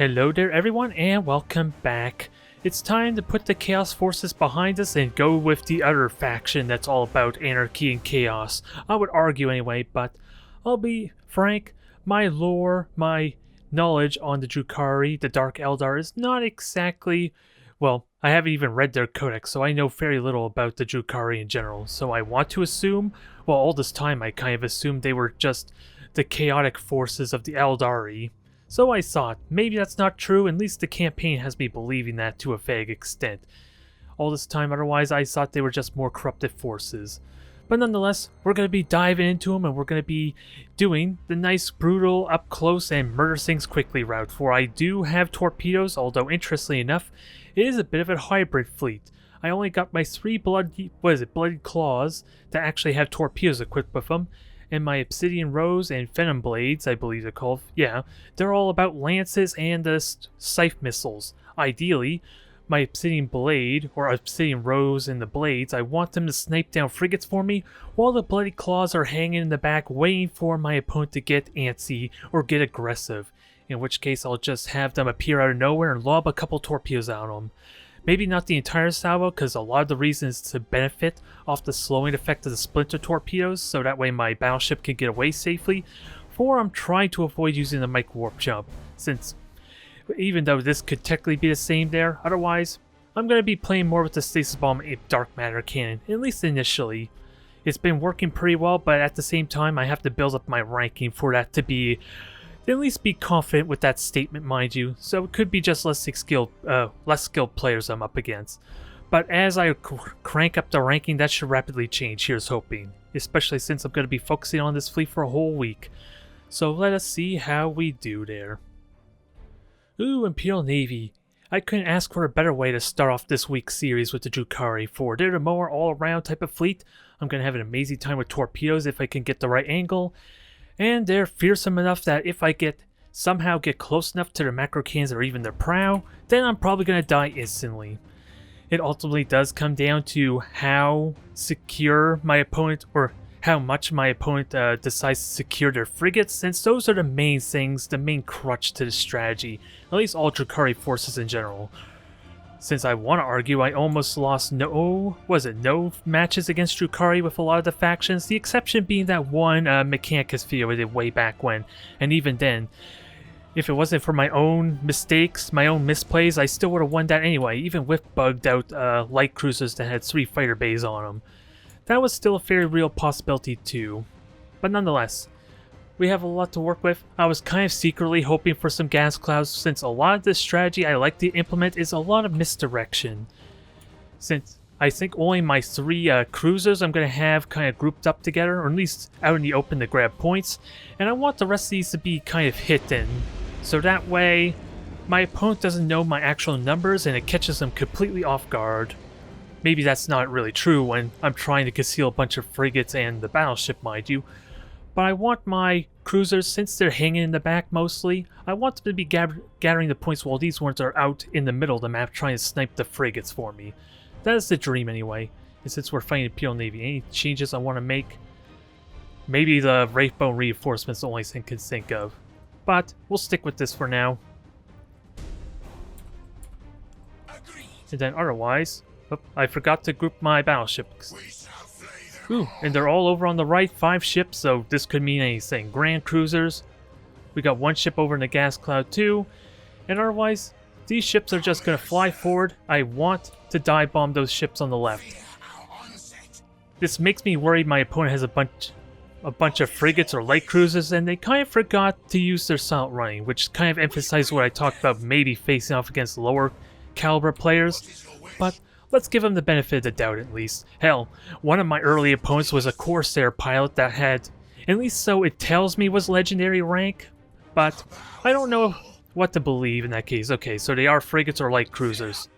Hello there everyone and welcome back. It's time to put the Chaos Forces behind us and go with the other faction that's all about anarchy and chaos. I would argue anyway, but I'll be frank, my lore, my knowledge on the Drukhari, the Dark Aeldari, is not exactly... Well, I haven't even read their codex, so I know very little about the Drukhari in general. So I want to assume, well, all this time I kind of assumed they were just the chaotic forces of the Aeldari. So I thought, maybe that's not true, at least the campaign has me believing that to a vague extent. All this time otherwise I thought they were just more corrupted forces. But nonetheless, we're going to be diving into them and we're going to be doing the nice brutal up close and murder things quickly route. For I do have torpedoes, although interestingly enough, it is a bit of a hybrid fleet. I only got my 3 bloody claws to actually have torpedoes equipped with them. And my Obsidian Rose and Venom Blades, I believe they're called, yeah, they're all about lances and the scythe missiles. Ideally, my Obsidian Blade, or Obsidian Rose and the Blades, I want them to snipe down frigates for me, while the Bloody Claws are hanging in the back waiting for my opponent to get antsy or get aggressive, in which case I'll just have them appear out of nowhere and lob a couple torpedoes out on them. Maybe not the entire salvo, because a lot of the reason is to benefit off the slowing effect of the splinter torpedoes, so that way my battleship can get away safely, for I'm trying to avoid using the mic warp jump, since even though this could technically be the same there, otherwise, I'm going to be playing more with the stasis bomb and dark matter cannon, at least initially. It's been working pretty well, but at the same time I have to build up my ranking for that to be... at least be confident with that statement, mind you, so it could be just less skilled players I'm up against. But as I crank up the ranking, that should rapidly change, here's hoping, especially since I'm going to be focusing on this fleet for a whole week. So let us see how we do there. Ooh, Imperial Navy. I couldn't ask for a better way to start off this week's series with the Drukhari, for they're the more all-around type of fleet. I'm going to have an amazing time with torpedoes if I can get the right angle. And they're fearsome enough that if I somehow get close enough to their macro cannons or even their prow, then I'm probably going to die instantly. It ultimately does come down to how secure my opponent, or how much my opponent decides to secure their frigates, since those are the main things, the main crutch to the strategy, at least all Drukhari forces in general. Since I want to argue, I almost lost no matches against Drukhari with a lot of the factions, the exception being that one Mechanicus video I did way back when, and even then, if it wasn't for my own mistakes, my own misplays, I still would have won that anyway, even with bugged out light cruisers that had 3 fighter bays on them. That was still a very real possibility too, but nonetheless, we have a lot to work with. I was kind of secretly hoping for some gas clouds, since a lot of the strategy I like to implement is a lot of misdirection. Since I think only my 3 cruisers I'm going to have kind of grouped up together, or at least out in the open to grab points, and I want the rest of these to be kind of hidden, so that way my opponent doesn't know my actual numbers and it catches them completely off guard. Maybe that's not really true when I'm trying to conceal a bunch of frigates and the battleship, mind you. But I want my cruisers, since they're hanging in the back mostly, I want them to be gathering the points while these ones are out in the middle of the map trying to snipe the frigates for me. That is the dream anyway. And since we're fighting Imperial Navy, any changes I want to make? Maybe the Wraithbone reinforcements the only thing I can think of. But we'll stick with this for now. And then otherwise, I forgot to group my battleships. Ooh, and they're all over on the right, 5 ships, so this could mean anything. Grand cruisers. We got 1 ship over in the gas cloud too. And otherwise, these ships are just going to fly forward. I want to dive bomb those ships on the left. This makes me worried my opponent has a bunch of frigates or light cruisers, and they kind of forgot to use their silent running, which kind of emphasizes what I talked about, maybe facing off against lower caliber players. But let's give him the benefit of the doubt at least. Hell, one of my early opponents was a Corsair pilot that had, at least so it tells me, was legendary rank. But I don't know what to believe in that case. Okay, so they are frigates or light cruisers.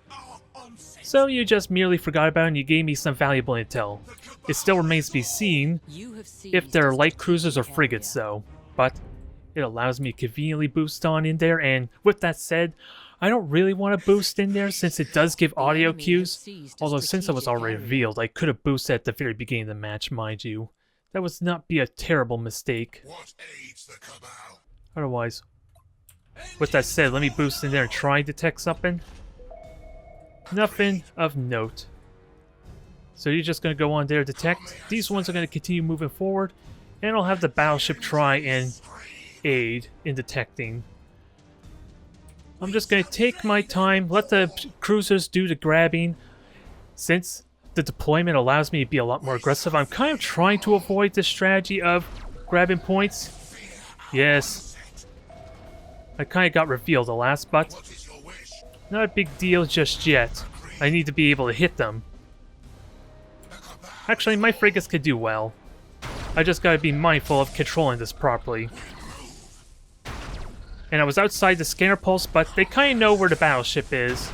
So you just merely forgot about it and you gave me some valuable intel. It still remains to be seen if they're light cruisers or frigates though. But it allows me to conveniently boost on in there, and with that said, I don't really want to boost in there since it does give audio cues, although since it was already revealed, I could have boosted at the very beginning of the match, mind you. That would not be a terrible mistake. Otherwise, With that said, let me boost in there and try and detect something. Nothing of note. So you're just going to go on there, detect. These ones are going to continue moving forward. And I'll have the battleship try and aid in detecting. I'm just going to take my time, let the cruisers do the grabbing. Since the deployment allows me to be a lot more aggressive, I'm kind of trying to avoid this strategy of grabbing points. Yes. I kind of got revealed the last, but not a big deal just yet. I need to be able to hit them. Actually, my frigates could do well. I just gotta be mindful of controlling this properly. And I was outside the scanner pulse, but they kind of know where the battleship is.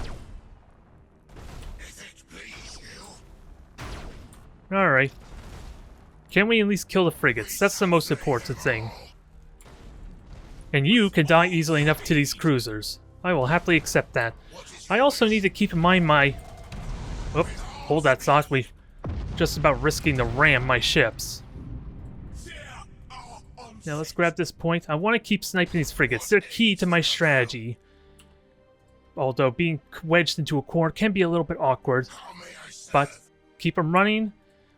Alright. Can we at least kill the frigates? That's the most important thing. And you can die easily enough to these cruisers. I will happily accept that. I also need to keep in mind my... Oh, hold that thought. We just about risking to ram my ships. Now let's grab this point. I want to keep sniping these frigates. They're key to my strategy. Although being wedged into a corner can be a little bit awkward. But keep them running.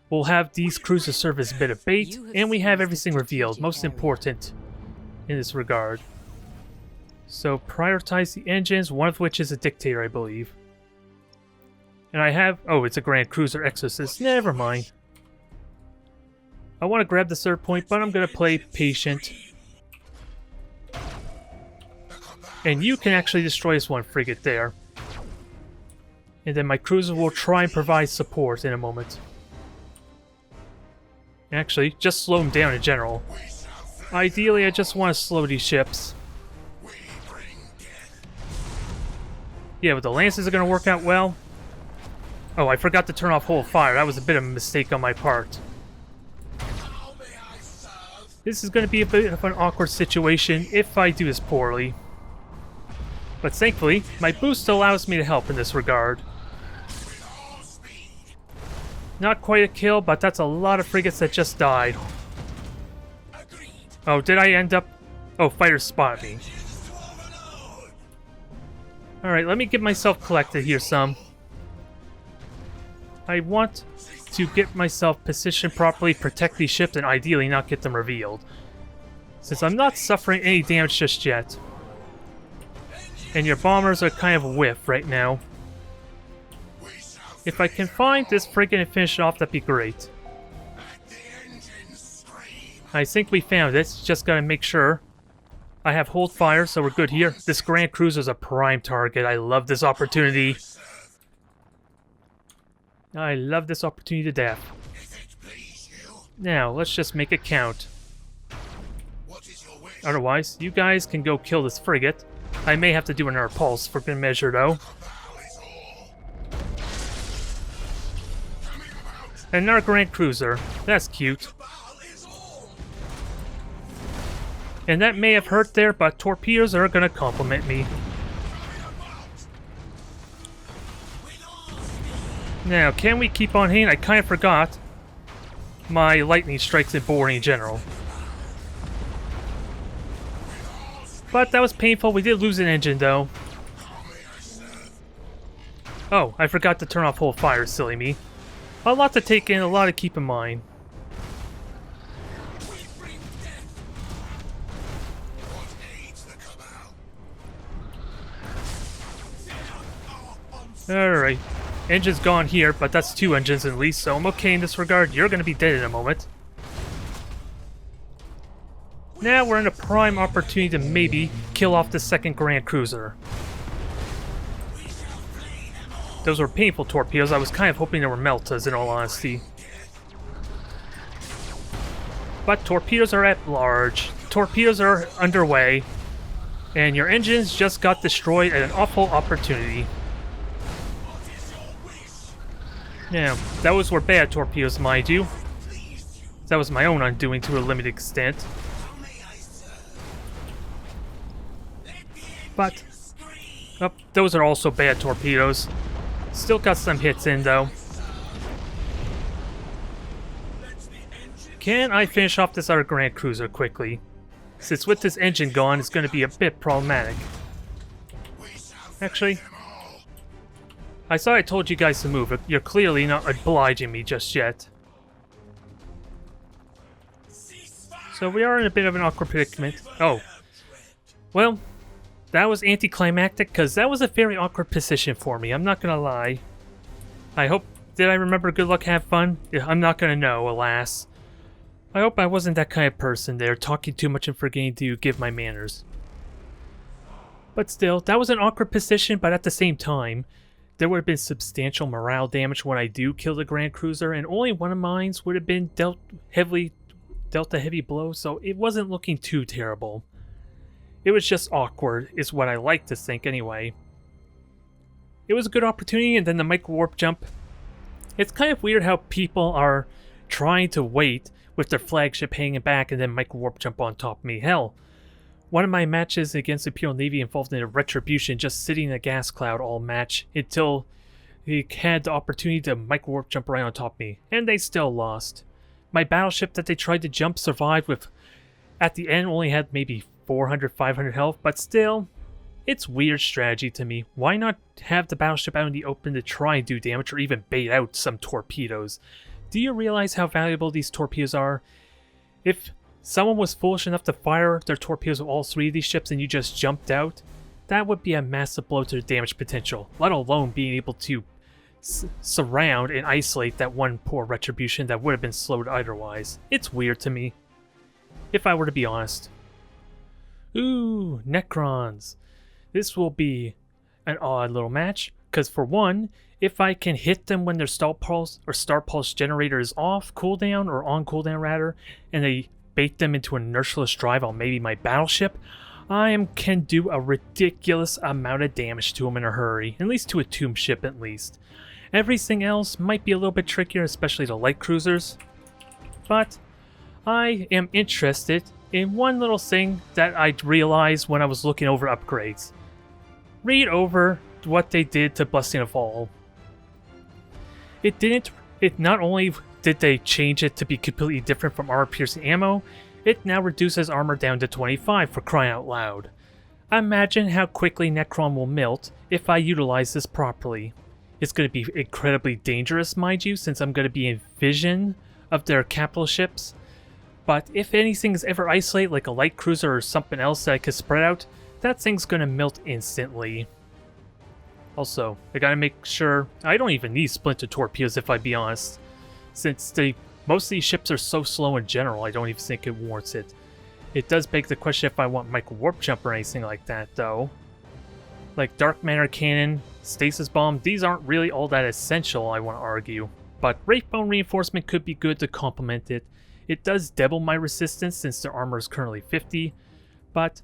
We'll have these cruisers serve as a bit of bait. And we have everything revealed. Most important in this regard. So prioritize the engines, one of which is a dictator, I believe. And I have... Oh, it's a Grand Cruiser Exorcist. Never mind. I want to grab the third point, but I'm going to play patient. And you can actually destroy this one frigate there. And then my cruiser will try and provide support in a moment. Actually, just slow them down in general. Ideally, I just want to slow these ships. Yeah, but the lances are going to work out well. Oh, I forgot to turn off whole fire. That was a bit of a mistake on my part. This is going to be a bit of an awkward situation if I do this poorly. But thankfully, my boost allows me to help in this regard. Not quite a kill, but that's a lot of frigates that just died. Oh, did I end up... Oh, fighters spot me. Alright, let me get myself collected here some. I want to get myself positioned properly, protect these ships, and ideally not get them revealed. Since I'm not suffering any damage just yet. And your bombers are kind of a whiff right now. If I can find this frigate and finish it off, that'd be great. I think we found it, just gotta make sure. I have hold fire, so we're good here. This Grand Cruiser's a prime target. I love this opportunity. I love this opportunity to death. Now, let's just make it count. Otherwise, you guys can go kill this frigate. I may have to do another pulse for good measure, though. Another Grand Cruiser. That's cute. And that may have hurt there, but torpedoes are gonna compliment me. Now, can we keep on hitting? I kind of forgot my lightning strikes in boring in general. But that was painful. We did lose an engine, though. Oh, I forgot to turn off whole fire, silly me. A lot to take in, a lot to keep in mind. Alright. Engine's gone here, but that's 2 engines at least, so I'm okay in this regard. You're gonna be dead in a moment. Now we're in a prime opportunity to maybe kill off the second Grand Cruiser. Those were painful torpedoes. I was kind of hoping they were Meltas, in all honesty. But torpedoes are at large. Torpedoes are underway. And your engines just got destroyed at an awful opportunity. Now, those were bad torpedoes, mind you. That was my own undoing to a limited extent. But, oh, those are also bad torpedoes. Still got some hits in, though. Can I finish off this other Grand Cruiser quickly? since with this engine gone, it's going to be a bit problematic. Actually, I thought I told you guys to move. You're clearly not obliging me just yet. So we are in a bit of an awkward predicament. Oh. Well, that was anticlimactic because that was a very awkward position for me. I'm not going to lie. I hope... Did I remember good luck, have fun? Yeah, I'm not going to know, alas. I hope I wasn't that kind of person there, talking too much and forgetting to give my manners. But still, that was an awkward position, but at the same time, there would have been substantial morale damage when I do kill the Grand Cruiser, and only one of mine would have been dealt a heavy blow, so it wasn't looking too terrible. It was just awkward, is what I like to think anyway. It was a good opportunity, and then the micro warp jump. It's kind of weird how people are trying to wait with their flagship hanging back and then micro warp jump on top of me. Hell, one of my matches against the Imperial Navy involved in a retribution just sitting in a gas cloud all match until he had the opportunity to micro warp jump right on top of me, and they still lost. My battleship that they tried to jump survived with, at the end, only had maybe 400, 500 health, but still, it's weird strategy to me. Why not have the battleship out in the open to try and do damage or even bait out some torpedoes? Do you realize how valuable these torpedoes are? If someone was foolish enough to fire their torpedoes with all three of these ships and you just jumped out, that would be a massive blow to the damage potential, let alone being able to surround and isolate that one poor retribution that would have been slowed otherwise. It's weird to me, if I were to be honest. Ooh, Necrons. This will be an odd little match, because for one, if I can hit them when their star pulse generator is off cooldown, or on cooldown rather, and they bait them into an inertialess drive on maybe my battleship, I can do a ridiculous amount of damage to them in a hurry, at least to a tomb ship at least. Everything else might be a little bit trickier, especially the light cruisers, but I am interested in one little thing that I realized when I was looking over upgrades. Read over what they did to Blessing of All. It not only did they change it to be completely different from armor-piercing ammo, it now reduces armor down to 25 for crying out loud. Imagine how quickly Necron will melt if I utilize this properly. It's going to be incredibly dangerous, mind you, since I'm going to be in vision of their capital ships. But if anything is ever isolated, like a light cruiser or something else that I could spread out, that thing's going to melt instantly. Also, I gotta make sure I don't even need splinter torpedoes if I be honest. Since most of these ships are so slow in general, I don't even think it warrants it. It does beg the question if I want micro warp jump or anything like that though. Like Dark Matter Cannon, Stasis Bomb, these aren't really all that essential, I want to argue. But Wraithbone Reinforcement could be good to complement it. It does double my resistance since their armor is currently 50, but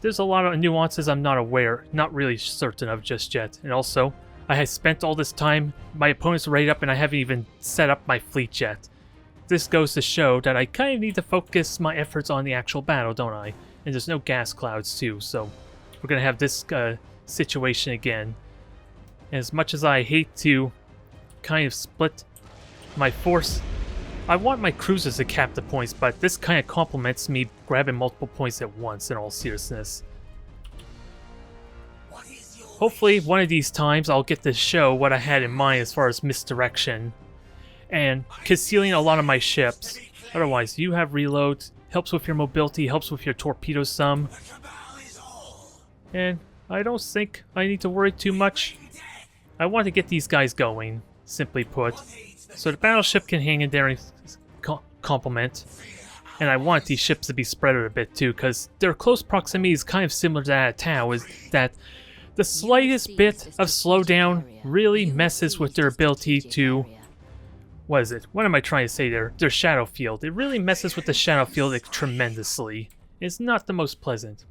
there's a lot of nuances I'm not really certain of just yet. And also, I have spent all this time, my opponents are ready up and I haven't even set up my fleet yet. This goes to show that I kind of need to focus my efforts on the actual battle, don't I? And there's no gas clouds too, so we're going to have this situation again. As much as I hate to kind of split my force, I want my cruisers to cap the points, but this kind of complements me grabbing multiple points at once in all seriousness. Hopefully one of these times I'll get to show what I had in mind as far as misdirection and concealing a lot of my ships. Otherwise, you have reloads, helps with your mobility, helps with your torpedo some. And I don't think I need to worry too much. I want to get these guys going, simply put, so the battleship can hang in there and complement. And I want these ships to be spread out a bit too, because their close proximity is kind of similar to that of Tau, is that the slightest bit of slowdown really messes with their ability to... What is it? What am I trying to say there? Their shadow field. It really messes with the shadow field tremendously. It's not the most pleasant.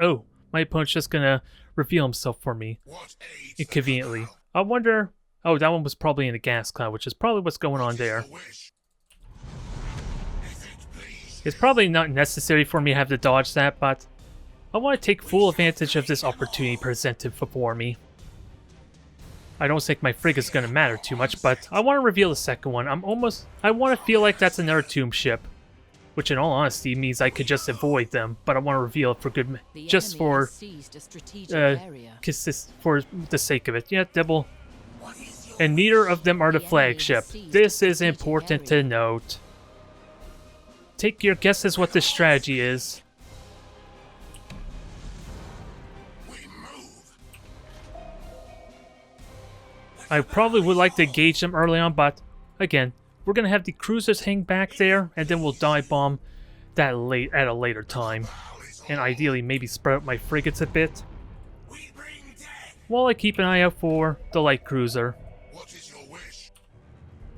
Oh, my opponent's just gonna reveal himself for me. Inconveniently. I wonder... Oh, that one was probably in a gas cloud, which is probably what's going on there. It's probably not necessary for me to have to dodge that, but I want to take full advantage of this opportunity presented before me. I don't think my frigate's going to matter too much, but I want to reveal the second one. I want to feel like that's another tomb ship. which in all honesty means I could just avoid them, but I want to reveal it for good, just for for the sake of it. Yeah, double. And neither of them are the flagship. This is important to note. Take your guesses what the strategy is. I probably would like to engage them early on, but again, we're gonna have the cruisers hang back there, and then we'll dive bomb that at a later time, and ideally maybe spread out my frigates a bit, while I keep an eye out for the light cruiser,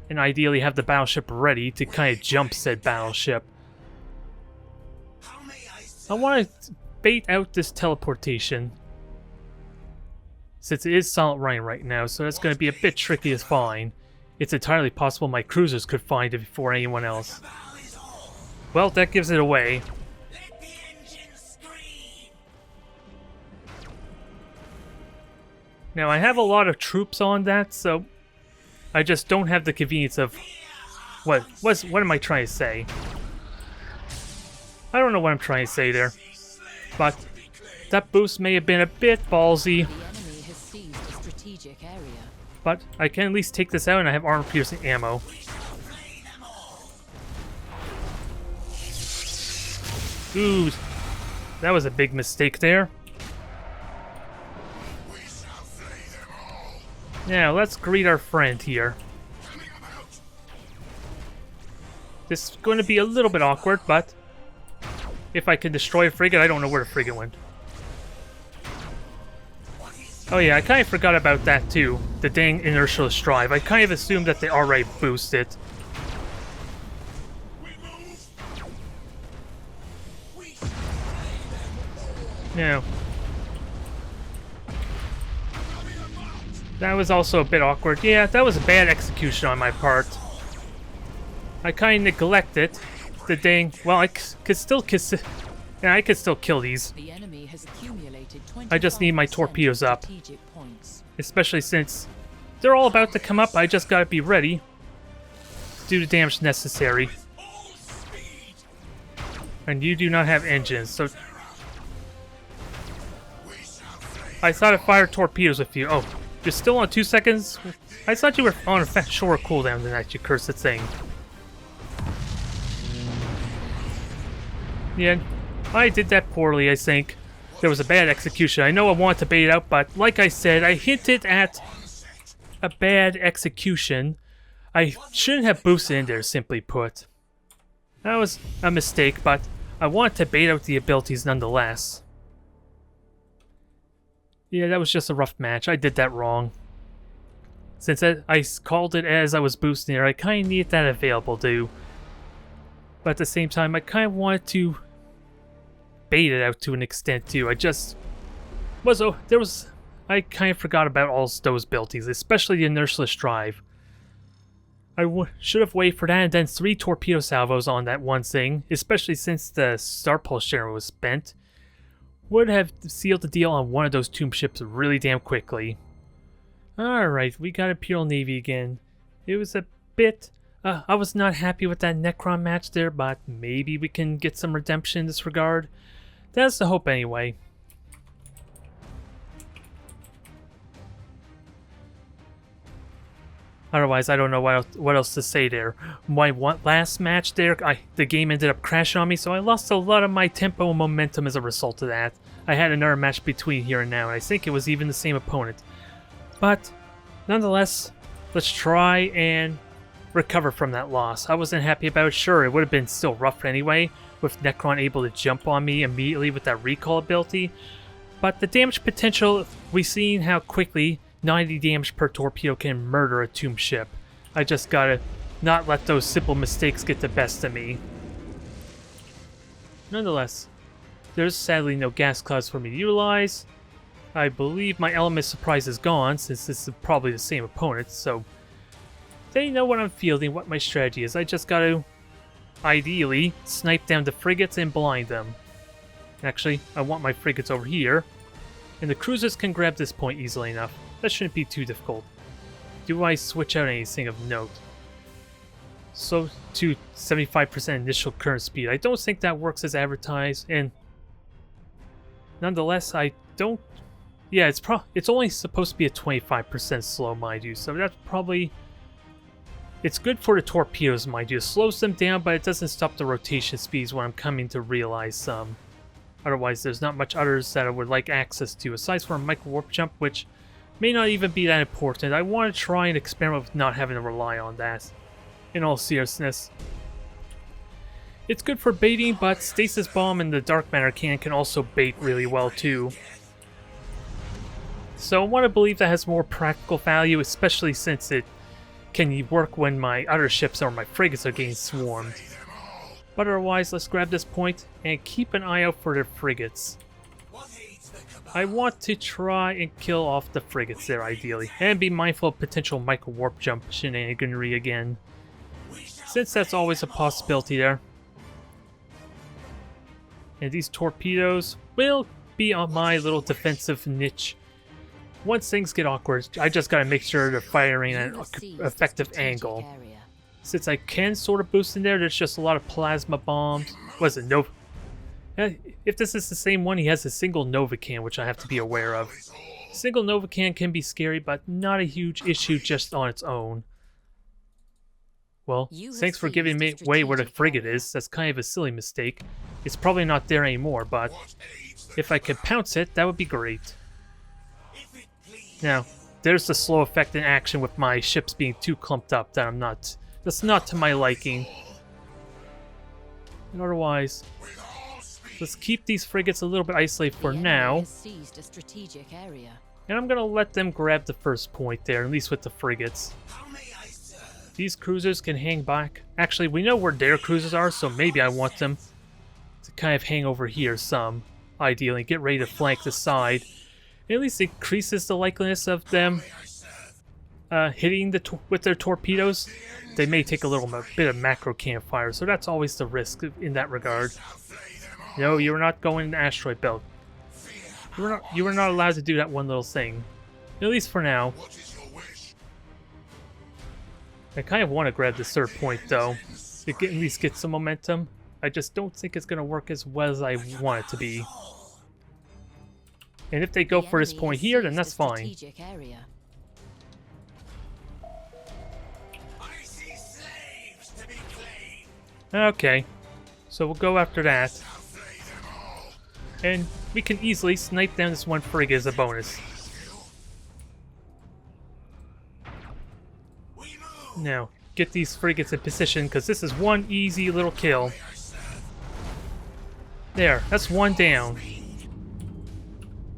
and ideally have the battleship ready to kind of jump said battleship. I want to bait out this teleportation, since it is silent running right now, so that's going to be a bit tricky to find. It's entirely possible my cruisers could find it before anyone else. Well, that gives it away. Now, I have a lot of troops on that, so I just don't have the convenience of... What am I trying to say? I don't know what I'm trying to say there. But that boost may have been a bit ballsy. But I can at least take this out and I have armor-piercing ammo. Ooh, that was a big mistake there. Now, let's greet our friend here. This is going to be a little bit awkward, but if I can destroy a frigate, I don't know where the frigate went. Oh yeah, I kind of forgot about that too. The dang inertial drive. I kind of assumed that they already boosted. Now, that was also a bit awkward. Yeah, that was a bad execution on my part. I kind of neglected the dang... Well, I could still kiss it. Yeah, I could still kill these. I just need my torpedoes up. Especially since they're all about to come up, I just gotta be ready to do the damage necessary. And you do not have engines, so... I thought I fired torpedoes with you. Oh, you're still on 2 seconds? I thought you were on a shorter cooldown than that, you cursed thing. Yeah, I did that poorly, I think. There was a bad execution. I know I wanted to bait it out, but like I said, I hinted at a bad execution. I shouldn't have boosted in there, simply put. That was a mistake, but I wanted to bait out the abilities nonetheless. Yeah, that was just a rough match. I did that wrong. Since I called it as I was boosting there, I kind of needed that available too. But at the same time, I kind of wanted to bait it out to an extent too. I just was I kind of forgot about all those abilities, especially the inertial drive. I should have waited for that and then 3 torpedo salvos on that one thing, especially since the Star Pulse Generator was spent. Would have sealed the deal on one of those tomb ships really damn quickly. Alright, we got Imperial Navy again. It was a bit... I was not happy with that Necron match there, but maybe we can get some redemption in this regard. That's the hope anyway. Otherwise, I don't know what else to say there. My last match there, the game ended up crashing on me, so I lost a lot of my tempo and momentum as a result of that. I had another match between here and now, and I think it was even the same opponent. But, nonetheless, let's try and recover from that loss. I wasn't happy about it. Sure, it would have been still rough anyway, with Necron able to jump on me immediately with that recall ability. But the damage potential, we've seen how quickly 90 damage per torpedo can murder a tomb ship. I just gotta not let those simple mistakes get the best of me. Nonetheless, there's sadly no gas clouds for me to utilize. I believe my element surprise is gone, since this is probably the same opponent, so they know what I'm fielding, what my strategy is. I just gotta, ideally, snipe down the frigates and blind them. Actually, I want my frigates over here, and the cruisers can grab this point easily enough. That shouldn't be too difficult. Do I switch out anything of note? slow to 75% initial current speed. I don't think that works as advertised, and nonetheless, I don't. Yeah, it's only supposed to be a 25% slow, mind you. So that's probably. It's good for the torpedoes, mind you. It slows them down, but it doesn't stop the rotation speeds. What I'm coming to realize. Otherwise, there's not much others that I would like access to, aside from a micro warp jump, which may not even be that important. I want to try and experiment with not having to rely on that. In all seriousness. It's good for baiting, but Stasis Bomb and the Dark Matter Cannon can also bait really well too. So I want to believe that has more practical value, especially since it can work when my other ships or my frigates are getting swarmed. But otherwise, let's grab this point and keep an eye out for their frigates. I want to try and kill off the frigates there, ideally, and be mindful of potential micro warp jump shenaniganry again, since that's always a possibility there. And these torpedoes will be on my little defensive niche. Once things get awkward, I just gotta make sure they're firing at an effective angle. Since I can sort of boost in there, there's just a lot of plasma bombs. What is it, Nova? If this is the same one, he has a single Nova Can, which I have to be aware of. Single Nova can be scary, but not a huge issue just on its own. Well, thanks for giving me away where the frigate is. That's kind of a silly mistake. It's probably not there anymore, but if I could pounce it, that would be great. Now, there's the slow effect in action with my ships being too clumped up that that's not to my liking. And otherwise, let's keep these frigates a little bit isolated for now. And I'm gonna let them grab the first point there, at least with the frigates. These cruisers can hang back. Actually, we know where their cruisers are, so maybe I want them to kind of hang over here some, ideally, get ready to flank the side. It at least increases the likeliness of them hitting with their torpedoes. They may take a little bit of macro campfire, so that's always the risk in that regard. No, you are not going in the asteroid belt. You were not allowed to do that one little thing. At least for now. I kind of want to grab this third point, though, to at least get some momentum. I just don't think it's going to work as well as I want it to be. And if they go for this point here, then that's fine. Okay, so we'll go after that. And we can easily snipe down this one frigate as a bonus. Now, get these frigates in position, because this is one easy little kill. There, that's one down.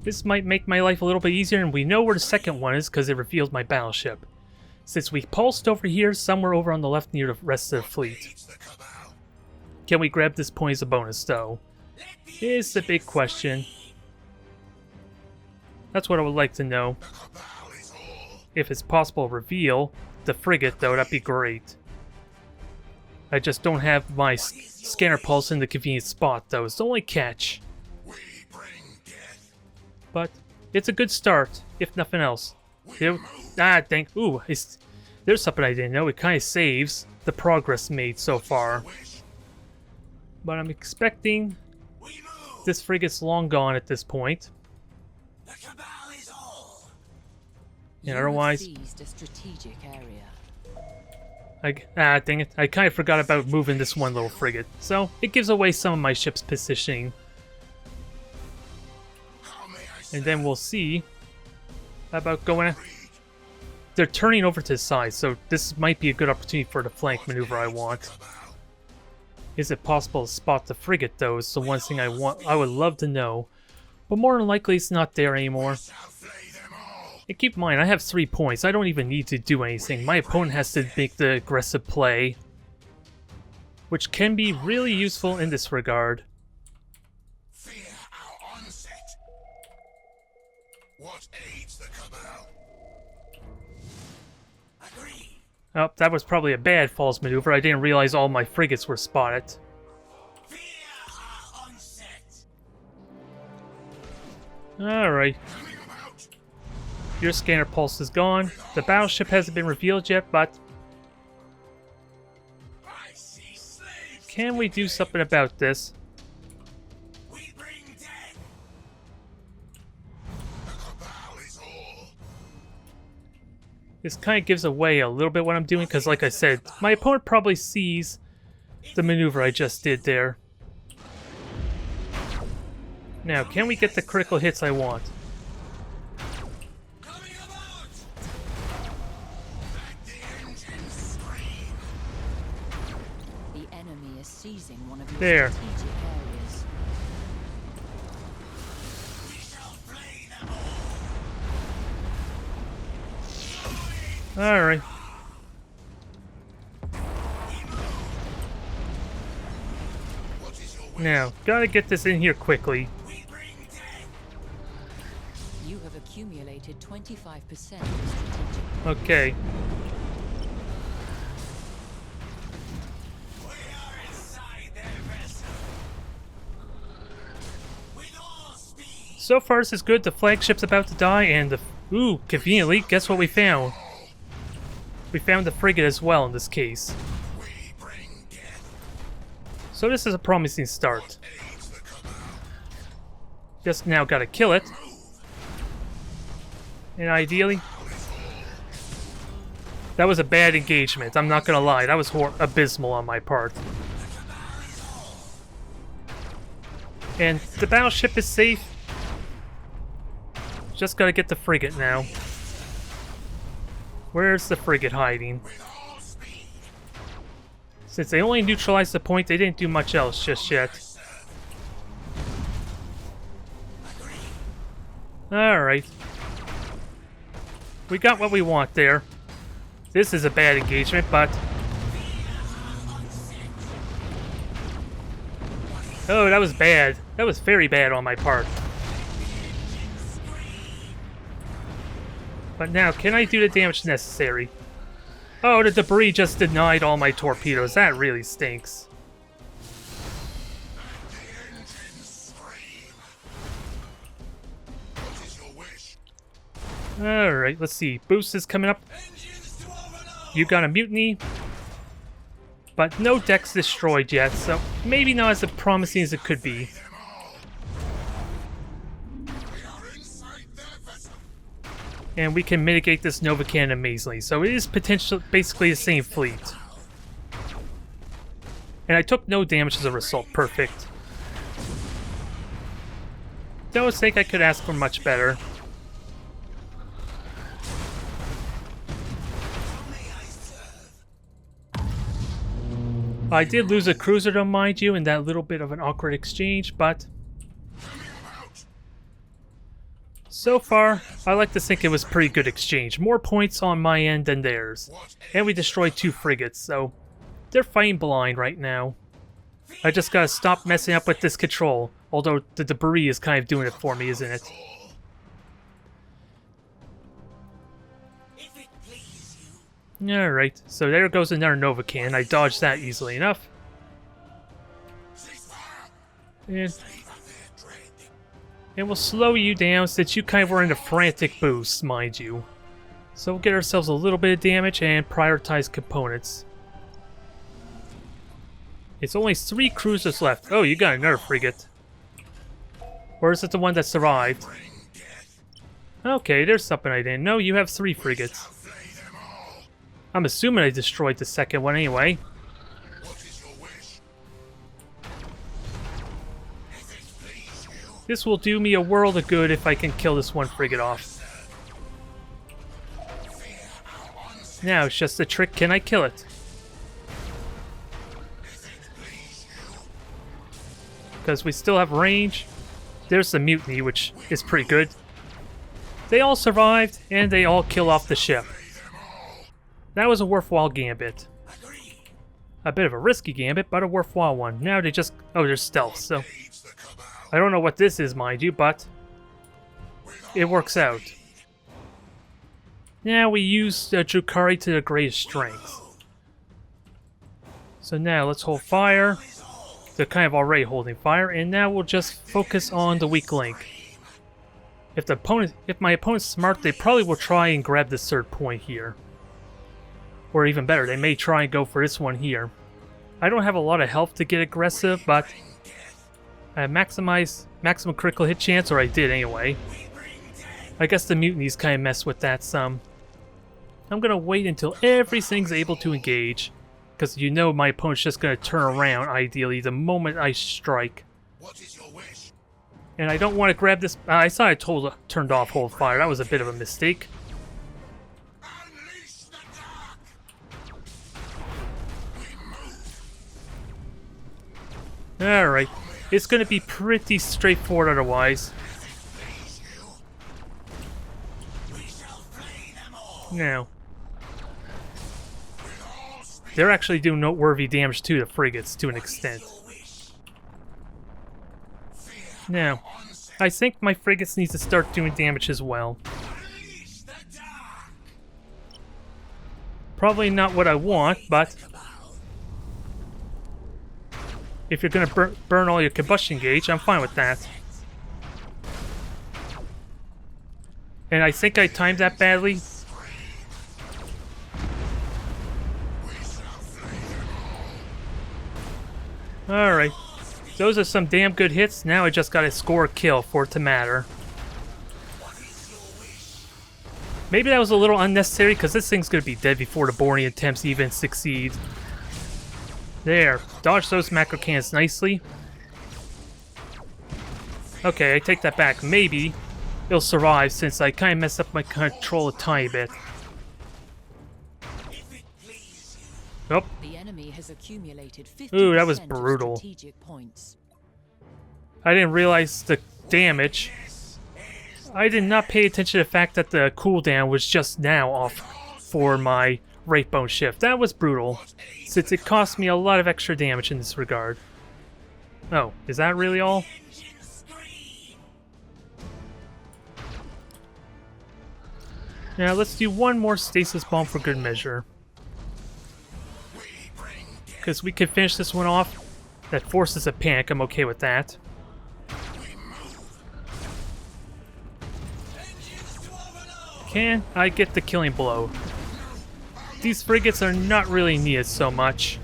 This might make my life a little bit easier, and we know where the second one is, because it revealed my battleship. Since we pulsed over here, somewhere over on the left near the rest of the fleet. Can we grab this point as a bonus, though? Is the big question. That's what I would like to know. If it's possible to reveal the frigate, though, that'd be great. I just don't have my scanner pulse in the convenient spot, though. It's the only catch. But it's a good start, if nothing else. Dang. Ooh, there's something I didn't know. It kind of saves the progress made so far. But I'm expecting this frigate's long gone at this point. And otherwise, dang it. I kind of forgot about moving this one little frigate. So, it gives away some of my ship's positioning. And then we'll see about going... They're turning over to the side, so this might be a good opportunity for the flank maneuver I want. Is it possible to spot the frigate, though, is the one thing I would love to know. But more than likely, it's not there anymore. And keep in mind, I have 3 points. I don't even need to do anything. My opponent has to make the aggressive play, which can be really useful in this regard. Oh, that was probably a bad false maneuver. I didn't realize all my frigates were spotted. Alright. Your scanner pulse is gone. The battleship hasn't been revealed yet, but can we do something about this? We bring death. The cabal is all. This kind of gives away a little bit what I'm doing, because like I said, my opponent probably sees the maneuver I just did there. Now, can we get the critical hits I want? Coming about. Let the engines scream. The enemy is seizing one of your There. strategic areas. We shall flay them all. Alright. What is your wish? Now, gotta get this in here quickly. We bring death. You have accumulated 25% strategic. Okay. We are inside their vessel. With all speed. So far, this is good. The flagship's about to die, and the... Ooh, conveniently, guess what we found? We found the frigate as well in this case. We bring death. So this is a promising start. Aids the cabal. Just now gotta kill it. And ideally... That was a bad engagement, I'm not gonna lie. That was abysmal on my part. And the battleship is safe. Just gotta get the frigate now. Where's the frigate hiding? With all speed. Since they only neutralized the point, they didn't do much else just yet. Alright. We got what we want there. This is a bad engagement, but... Oh, that was bad. That was very bad on my part. But now, can I do the damage necessary? Oh, the debris just denied all my torpedoes. That really stinks. The engines scream. What is your wish? Alright, let's see. Boost is coming up. Engines to overload. You got a mutiny. But no decks destroyed yet, so maybe not as promising as it could be. Them all. We are inside their vessel. And we can mitigate this Nova Cannon amazingly. So it is potentially basically the same fleet. And I took no damage as a result. Perfect. Don't think I could ask for much better. I did lose a cruiser, though, mind you, in that little bit of an awkward exchange, but so far, I like to think it was pretty good exchange. More points on my end than theirs. And we destroyed 2 frigates, so they're fighting blind right now. I just gotta stop messing up with this control, although the debris is kind of doing it for me, isn't it? If it please you. Alright, so there goes another Nova Cannon. I dodged that easily enough. Ceasefire. And, Save of their dread. and we'll slow you down since you kind of were in a frantic boost, mind you. So we'll get ourselves a little bit of damage and prioritize components. It's only 3 cruisers left. Oh, you got another frigate. Or is it the one that survived? Bring death. Okay, there's something I didn't know. You have 3 frigates. Flay them all. I'm assuming I destroyed the second one anyway. What is your wish? If it please you. This will do me a world of good if I can kill this one frigate off. Fear our onset. Now it's just a trick, can I kill it? If it please you. Because we still have range. There's the mutiny, which is pretty good. They all survived, and they all kill off the ship. Flay them all. That was a worthwhile gambit. Agree. A bit of a risky gambit, but a worthwhile one. Now they just... Oh, there's stealth, so... Aids the cabal. I don't know what this is, mind you, but... With It all works out. speed. Now we use Drukhari to the greatest strength. So now let's hold fire. They're kind of already holding fire, and now we'll just focus on the weak link. If my opponent's smart, they probably will try and grab this third point here. Or even better, they may try and go for this one here. I don't have a lot of health to get aggressive, but I have maximum critical hit chance, or I did anyway. I guess the mutinies kind of mess with that some. I'm gonna wait until everything's able to engage, because you know my opponent's just gonna turn around, ideally, the moment I strike. What is your wish? And I don't want to grab this. I thought I turned off hold fire. That was a bit of a mistake. Unleash the dark! We move. Alright. It's gonna be pretty straightforward otherwise. Please you. We shall flay them all. Now, With all speed. they're actually doing noteworthy damage to the frigates to an extent. Your wish. Fear Now, onset. I think my frigates need to start doing damage as well. Unleash the dark. Probably not what I want, but if you're gonna burn all your combustion gauge, I'm fine with that. And I think I timed that badly. We shall flay them all. Alright. Those are some damn good hits. Now I just gotta score a kill for it to matter. What is your wish? Maybe that was a little unnecessary because this thing's gonna be dead before the boarding attempts even succeed. There. Dodge those macro cannons nicely. Okay, I take that back. Maybe it'll survive since I kind of messed up my control a tiny bit. If it please you. Oh, The enemy has accumulated 50% Ooh, that was of brutal. strategic points. I didn't realize the damage. I did not pay attention to the fact that the cooldown was just now off for my Wraith Bone shift. That was brutal, since it cost me a lot of extra damage in this regard. Oh, is that really all? Engine scream. Now let's do one more stasis bomb for good measure. We bring death. Because we can finish this one off. That forces a panic, I'm okay with that. We move. Engines to overload. Can I get the killing blow? These frigates are not really needed so much.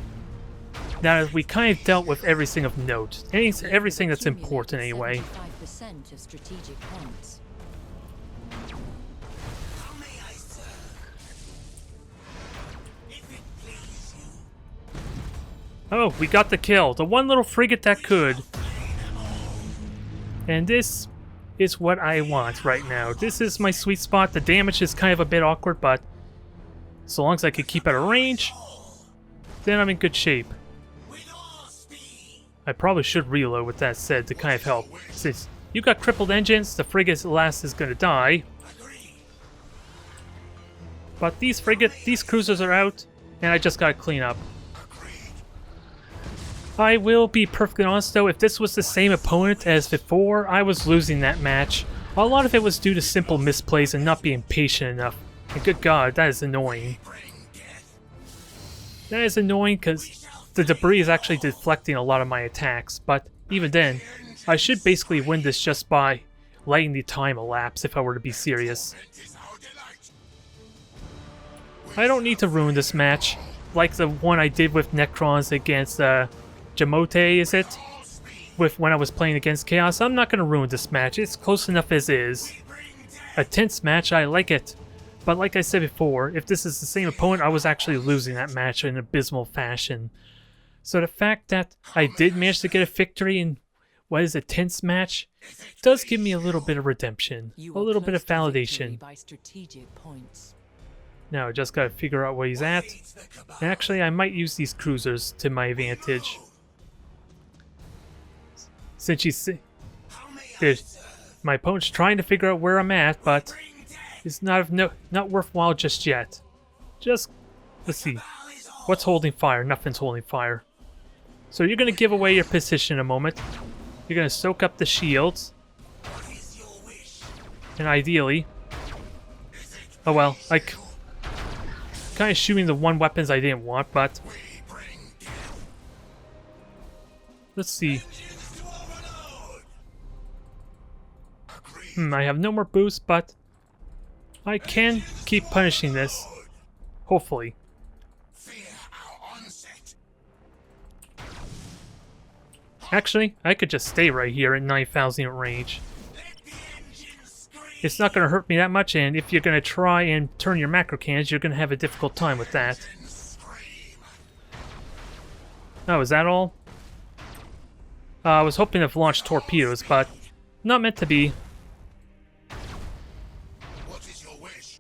Now that we kind of dealt with everything of note. Everything that's important anyway. 75% of strategic points. How may I serve? If it please you. Oh, we got the kill. The one little frigate that could. And this is what I want right now. This is my sweet spot. The damage is kind of a bit awkward, but so long as I can keep out of range, then I'm in good shape. With all speed. I probably should reload with that said to kind of help. Since you got crippled engines, the frigate's last is gonna die. Agreed. But these cruisers are out, and I just gotta clean up. Agreed. I will be perfectly honest though, if this was the same opponent as before, I was losing that match. A lot of it was due to simple misplays and not being patient enough. And good god, that is annoying. Bring death. That is annoying because the debris is actually deflecting a lot of my attacks, but even then, I should basically win this just by letting the time elapse if I were to be serious. It is our delight. I don't need to ruin this match, like the one I did with Necrons against Jamote, is it? With when I was playing against Chaos. I'm not going to ruin this match, it's close enough as is. A tense match, I like it. But like I said before, if this is the same opponent, I was actually losing that match in abysmal fashion. So the fact that I did manage to get a victory in what is a tense match does give me a little bit of redemption, You a are little bit close of to victory validation. by strategic points. Now I just gotta figure out where he's at. And actually, I might use these cruisers to my advantage. Since my opponent's trying to figure out where I'm at, but it's not worthwhile just yet. Let's see. What's holding fire? Nothing's holding fire. So you're gonna give away your position in a moment. You're gonna soak up the shields. And ideally... Oh well, kind of shooting the one weapons I didn't want, but... Let's see. I have no more boosts, but I can keep punishing this. Hopefully. Actually, I could just stay right here at 9,000 range. It's not going to hurt me that much, and if you're going to try and turn your macro cannons, you're going to have a difficult time with that. Oh, is that all? I was hoping to launch torpedoes, but not meant to be. What is your wish?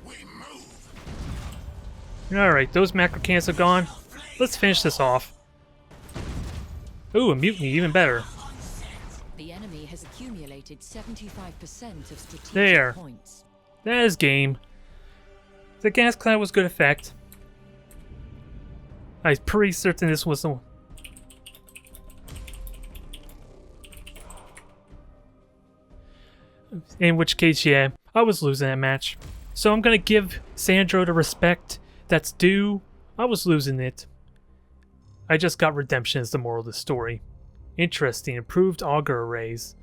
We move. Alright, those macro cannons are gone. Let's finish this off. Ooh, a mutiny, even better. The enemy has accumulated 75% of strategic There. points. That is game. The gas cloud was good effect. I'm pretty certain this was the... In which case, yeah, I was losing that match. So I'm gonna give Sandro the respect that's due. I was losing it. I just got redemption as the moral of the story. Interesting, improved auger arrays.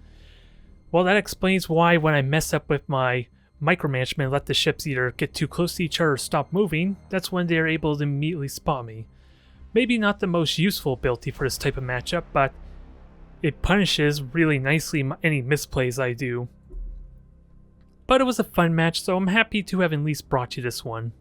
Well, that explains why when I mess up with my micromanagement and let the ships either get too close to each other or stop moving, that's when they're able to immediately spot me. Maybe not the most useful ability for this type of matchup, but it punishes really nicely any misplays I do. But it was a fun match, so I'm happy to have at least brought you this one.